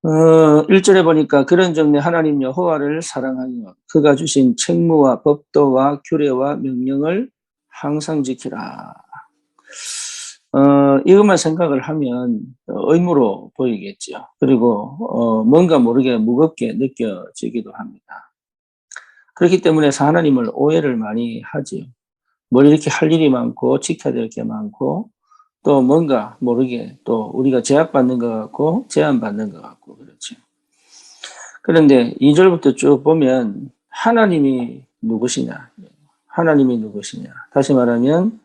1절에 보니까 그런즉 내 하나님 여호와를 사랑하며 그가 주신 책무와 법도와 규례와 명령을 항상 지키라. 이것만 생각을 하면 의무로 보이겠죠. 그리고 뭔가 모르게 무겁게 느껴지기도 합니다. 그렇기 때문에 하나님을 오해를 많이 하지요. 뭘 이렇게 할 일이 많고 지켜야 될 게 많고 또 뭔가 모르게 또 우리가 제약받는 것 같고 제한받는 것 같고 그렇죠. 그런데 2절부터 쭉 보면 하나님이 누구시냐? 하나님이 누구시냐? 다시 말하면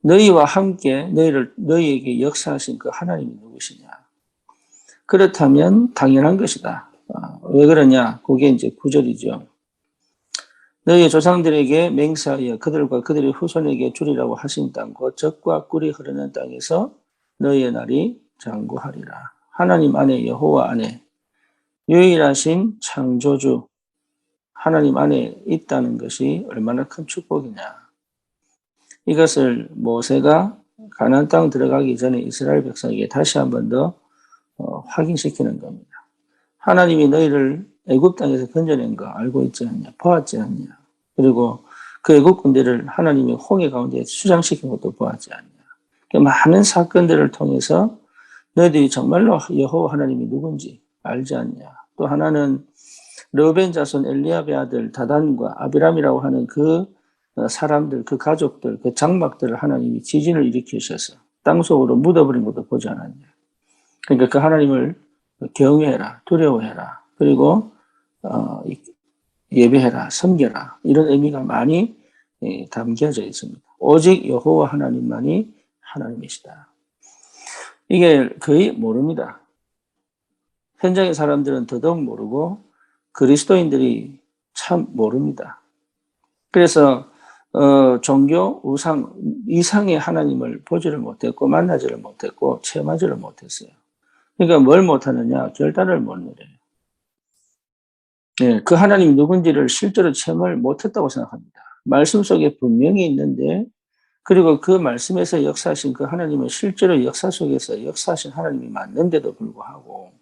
너희와 함께 너희에게 역사하신 그 하나님이 누구시냐? 그렇다면 당연한 것이다. 왜 그러냐? 그게 이제 9절이죠. 너희의 조상들에게 맹세하여 그들과 그들의 후손에게 주리라고 하신 땅 곧 젖과 꿀이 흐르는 땅에서 너희의 날이 장구하리라. 하나님 안에 여호와 안에 유일하신 창조주 하나님 안에 있다는 것이 얼마나 큰 축복이냐. 이것을 모세가 가나안 땅 들어가기 전에 이스라엘 백성에게 다시 한 번 더 확인시키는 겁니다. 하나님이 너희를 애굽 땅에서 건져낸 거 알고 있지 않냐? 보았지 않냐? 그리고 그 애굽 군대를 하나님이 홍해 가운데 수장시킨 것도 보았지 않냐? 많은 사건들을 통해서 너희들이 정말로 여호와 하나님이 누군지 알지 않냐? 또 하나는 르벤 자손 엘리압의 아들 다단과 아비람이라고 하는 그 사람들, 그 가족들, 그 장막들을 하나님이 지진을 일으키셔서 땅속으로 묻어버린 것도 보지 않았냐? 그러니까 그 하나님을 경외해라, 두려워해라, 그리고 예배해라, 섬겨라 이런 의미가 많이 담겨져 있습니다. 오직 여호와 하나님만이 하나님이시다. 이게 거의 모릅니다. 현장의 사람들은 더더욱 모르고 그리스도인들이 참 모릅니다. 그래서 종교 우상 이상의 하나님을 보지를 못했고 만나지를 못했고 체험하지를 못했어요. 그러니까 뭘 못하느냐? 결단을 못 내려요. 네, 그 하나님이 누군지를 실제로 체험을 못했다고 생각합니다. 말씀 속에 분명히 있는데 그리고 그 말씀에서 역사하신 그 하나님은 실제로 역사 속에서 역사하신 하나님이 맞는데도 불구하고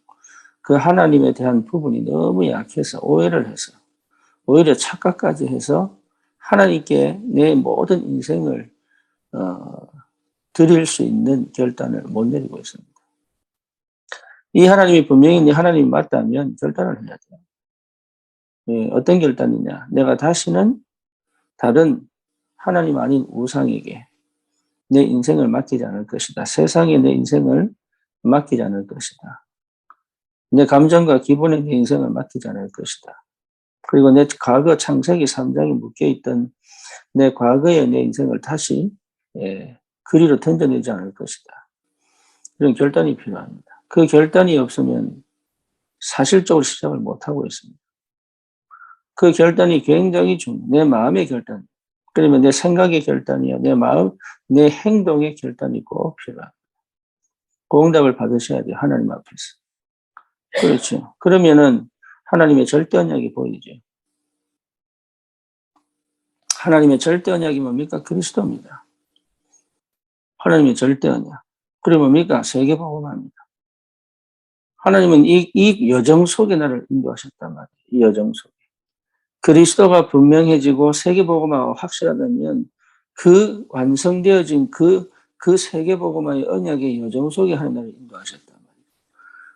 그 하나님에 대한 부분이 너무 약해서 오해를 해서 오히려 착각까지 해서 하나님께 내 모든 인생을 드릴 수 있는 결단을 못 내리고 있습니다. 이 하나님이 분명히 네 하나님이 맞다면 결단을 해야 돼요. 어떤 결단이냐? 내가 다시는 다른 하나님 아닌 우상에게 내 인생을 맡기지 않을 것이다. 세상에 내 인생을 맡기지 않을 것이다. 내 감정과 기분에 내 인생을 맡기지 않을 것이다. 그리고 내 과거 창세기 3장에 묶여있던 내 과거의 내 인생을 다시 그리로 던져내지 않을 것이다. 이런 결단이 필요합니다. 그 결단이 없으면 사실적으로 시작을 못하고 있습니다. 그 결단이 굉장히 중요해요. 내 마음의 결단. 그러면 내 생각의 결단이요. 내 마음, 내 행동의 결단이 꼭 필요합니다. 그 응답을 받으셔야 돼요. 하나님 앞에서. 그렇죠. 그러면은 하나님의 절대 언약이 보이죠. 하나님의 절대 언약이 뭡니까? 그리스도입니다. 하나님의 절대 언약. 그리고 뭡니까? 세계복음화입니다. 하나님은 이 여정 속에 나를 인도하셨단 말이에요. 이 여정 속에. 그리스도가 분명해지고 세계복음화가 확실하다면 그 완성되어진 그 세계복음화의 언약의 여정 속에 하나님을 인도하셨단 말이에요.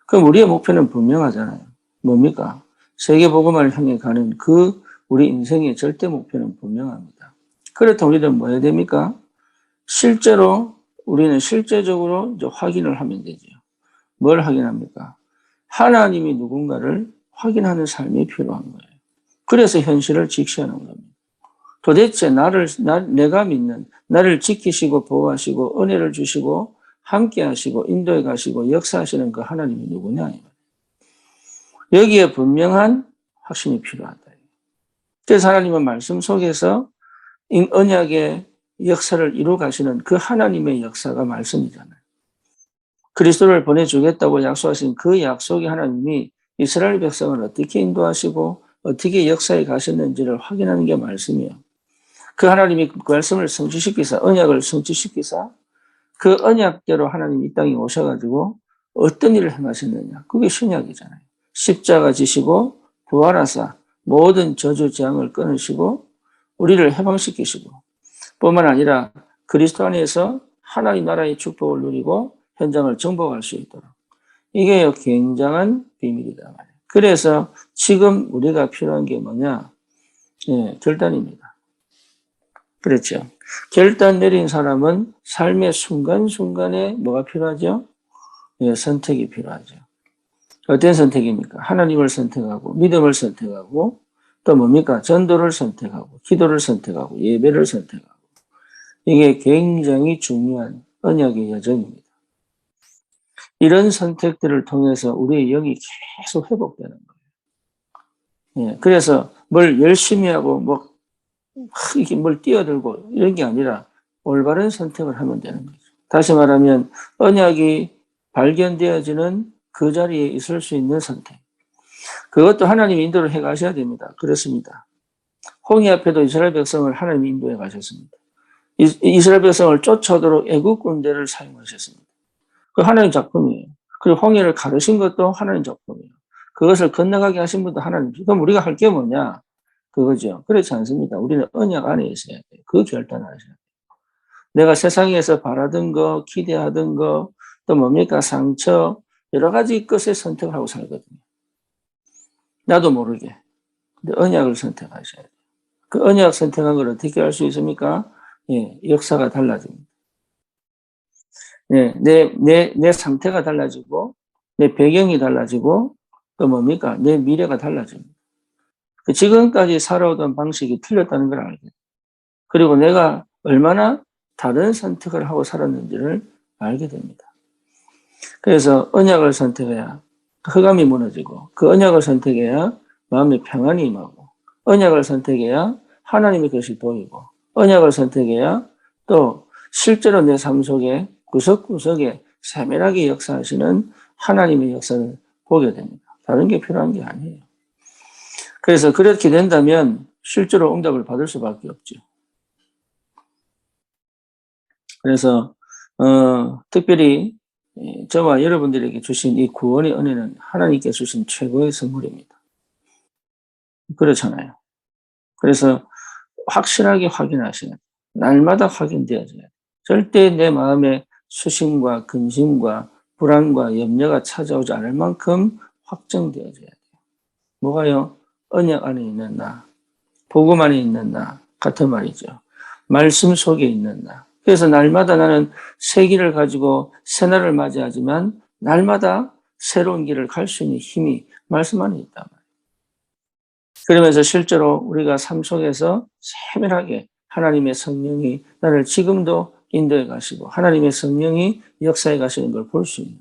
그럼 우리의 목표는 분명하잖아요. 뭡니까? 세계복음화를 향해 가는 그 우리 인생의 절대 목표는 분명합니다. 그렇다면 우리는 뭐 해야 됩니까? 우리는 실제적으로 이제 확인을 하면 되죠. 뭘 확인합니까? 하나님이 누군가를 확인하는 삶이 필요한 거예요. 그래서 현실을 직시하는 겁니다. 도대체 내가 믿는, 나를 지키시고 보호하시고 은혜를 주시고 함께 하시고 인도해 가시고 역사하시는 그 하나님이 누구냐. 여기에 분명한 확신이 필요하다. 그래서 하나님은 말씀 속에서 언약의 역사를 이루 가시는 그 하나님의 역사가 말씀이잖아요. 그리스도를 보내주겠다고 약속하신 그 약속의 하나님이 이스라엘 백성을 어떻게 인도하시고 어떻게 역사에 가셨는지를 확인하는 게 말씀이에요. 그 하나님이 그 말씀을 성취시키사 언약을 성취시키사 그 언약대로 하나님이 이 땅에 오셔가지고 어떤 일을 행하셨느냐? 그게 신약이잖아요. 십자가 지시고 부활하사 모든 저주 재앙을 끊으시고 우리를 해방시키시고 뿐만 아니라 그리스도 안에서 하나님 나라의 축복을 누리고 현장을 정복할 수 있도록 이게 굉장한 비밀이다 말이에요. 그래서 지금 우리가 필요한 게 뭐냐? 예, 결단입니다. 그렇죠. 결단 내린 사람은 삶의 순간순간에 뭐가 필요하죠? 예, 선택이 필요하죠. 어떤 선택입니까? 하나님을 선택하고 믿음을 선택하고 또 뭡니까? 전도를 선택하고 기도를 선택하고 예배를 선택하고 이게 굉장히 중요한 언약의 여정입니다. 이런 선택들을 통해서 우리의 영이 계속 회복되는 거예요. 예, 그래서 뭘 열심히 하고 뭐 이렇게 뭘 뛰어들고 이런 게 아니라 올바른 선택을 하면 되는 거죠. 다시 말하면 언약이 발견되어지는 그 자리에 있을 수 있는 선택. 그것도 하나님 인도를 해 가셔야 됩니다. 그렇습니다. 홍해 앞에도 이스라엘 백성을 하나님 인도해 가셨습니다. 이스라엘 백성을 쫓아오도록 애국 군대를 사용하셨습니다. 그 하나님 작품이에요. 그리고 홍해를 가르신 것도 하나님 작품이에요. 그것을 건너가게 하신 분도 하나님. 그럼 우리가 할 게 뭐냐? 그거죠. 그렇지 않습니다. 우리는 언약 안에 있어야 돼요. 그 결단을 하셔야 돼요. 내가 세상에서 바라던 거, 기대하던 거, 또 뭡니까? 상처, 여러 가지 것에 선택을 하고 살거든요. 나도 모르게. 근데 언약을 선택하셔야 돼요. 그 언약 선택한 걸 어떻게 할 수 있습니까? 예, 역사가 달라집니다. 예, 내 상태가 달라지고, 내 배경이 달라지고, 또 뭡니까? 내 미래가 달라집니다. 지금까지 살아오던 방식이 틀렸다는 걸 알게 돼요. 그리고 내가 얼마나 다른 선택을 하고 살았는지를 알게 됩니다. 그래서 언약을 선택해야 흑암이 무너지고 그 언약을 선택해야 마음의 평안이 임하고 언약을 선택해야 하나님의 것이 보이고 언약을 선택해야 또 실제로 내 삶 속에 구석구석에 세밀하게 역사하시는 하나님의 역사를 보게 됩니다. 다른 게 필요한 게 아니에요. 그래서 그렇게 된다면 실제로 응답을 받을 수밖에 없죠. 그래서 특별히 저와 여러분들에게 주신 이 구원의 은혜는 하나님께 주신 최고의 선물입니다. 그렇잖아요. 그래서 확실하게 확인하셔야 돼요. 날마다 확인되어져야 돼요. 절대 내 마음에 수심과 근심과 불안과 염려가 찾아오지 않을 만큼 확정되어져야 돼요. 뭐가요? 언약 안에 있는 나, 복음 안에 있는 나 같은 말이죠. 말씀 속에 있는 나. 그래서 날마다 나는 새 길을 가지고 새날을 맞이하지만 날마다 새로운 길을 갈 수 있는 힘이 말씀 안에 있단 말이에요. 그러면서 실제로 우리가 삶 속에서 세밀하게 하나님의 성령이 나를 지금도 인도해 가시고 하나님의 성령이 역사해 가시는 걸 볼 수 있는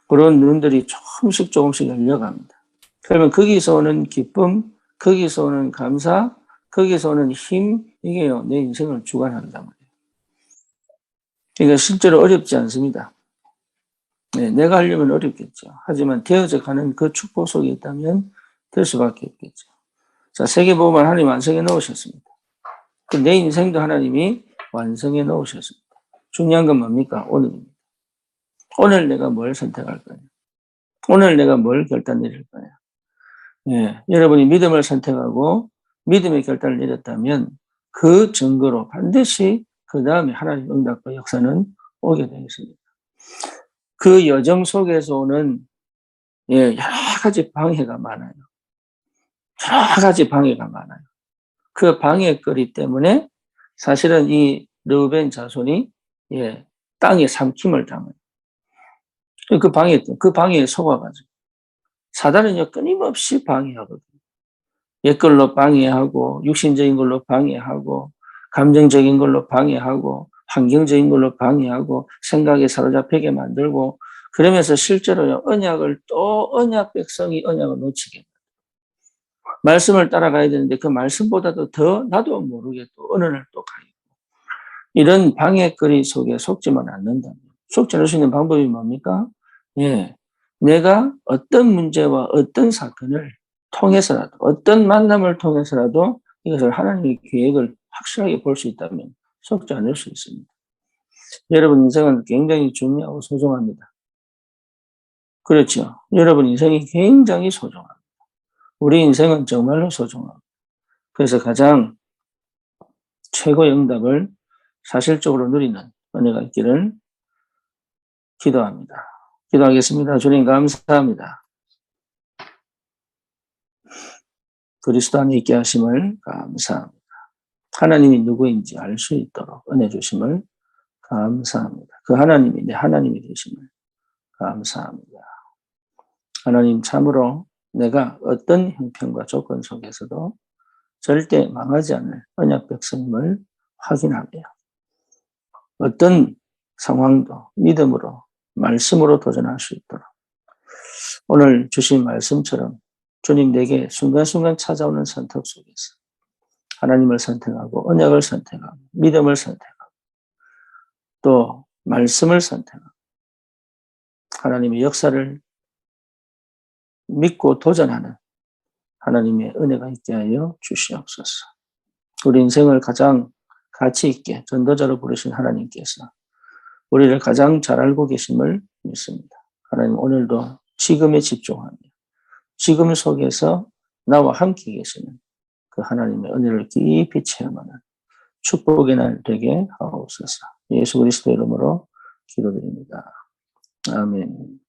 그런 눈들이 조금씩 열려갑니다. 그러면 거기서 오는 기쁨, 거기서 오는 감사, 거기서 오는 힘, 이게요, 내 인생을 주관한단 말이에요. 그러니까 실제로 어렵지 않습니다. 네, 내가 하려면 어렵겠죠. 하지만 되어져 가는 그 축복 속에 있다면 될 수밖에 없겠죠. 자, 세계복음을 하나님 완성해 놓으셨습니다. 내 인생도 하나님이 완성해 놓으셨습니다. 중요한 건 뭡니까? 오늘입니다. 오늘 내가 뭘 선택할 거냐? 오늘 내가 뭘 결단 내릴 거냐? 예, 여러분이 믿음을 선택하고 믿음의 결단을 내렸다면 그 증거로 반드시 그 다음에 하나님의 응답과 역사는 오게 되어 있습니다. 그 여정 속에서 오는 예, 여러 가지 방해가 많아요. 여러 가지 방해가 많아요. 그 방해거리 때문에 사실은 이 르우벤 자손이 예, 땅에 삼킴을 당해요. 그 방해에 속아가지고 사단은요 끊임없이 방해하거든요. 옛걸로 방해하고 육신적인 걸로 방해하고 감정적인 걸로 방해하고 환경적인 걸로 방해하고 생각에 사로잡히게 만들고 그러면서 실제로요 언약을 또 언약 백성이 언약을 놓치게 말씀을 따라가야 되는데 그 말씀보다도 더 나도 모르게 또 어느 날 또 가요. 이런 방해거리 속에 속지만 않는다면 속지 않을 수 있는 방법이 뭡니까? 예, 내가 어떤 문제와 어떤 사건을 통해서라도 어떤 만남을 통해서라도 이것을 하나님의 계획을 확실하게 볼 수 있다면 속지 않을 수 있습니다. 여러분 인생은 굉장히 중요하고 소중합니다. 그렇죠. 여러분 인생이 굉장히 소중합니다. 우리 인생은 정말로 소중합니다. 그래서 가장 최고의 응답을 사실적으로 누리는 은혜가 있기를 기도합니다. 기도하겠습니다. 주님 감사합니다. 그리스도 안에 있게 하심을 감사합니다. 하나님이 누구인지 알 수 있도록 은혜 주심을 감사합니다. 그 하나님이 내 하나님이 되심을 감사합니다. 하나님 참으로 내가 어떤 형편과 조건 속에서도 절대 망하지 않을 언약 백성임을 확인하며 어떤 상황도 믿음으로 말씀으로 도전할 수 있도록 오늘 주신 말씀처럼 주님 내게 순간순간 찾아오는 선택 속에서 하나님을 선택하고 언약을 선택하고 믿음을 선택하고 또 말씀을 선택하고 하나님의 역사를 믿고 도전하는 하나님의 은혜가 있게 하여 주시옵소서. 우리 인생을 가장 가치 있게 전도자로 부르신 하나님께서 우리를 가장 잘 알고 계심을 믿습니다. 하나님 오늘도 지금에 집중하며 지금 속에서 나와 함께 계시는 그 하나님의 은혜를 깊이 체험하는 축복의 날 되게 하옵소서. 예수 그리스도 이름으로 기도드립니다. 아멘.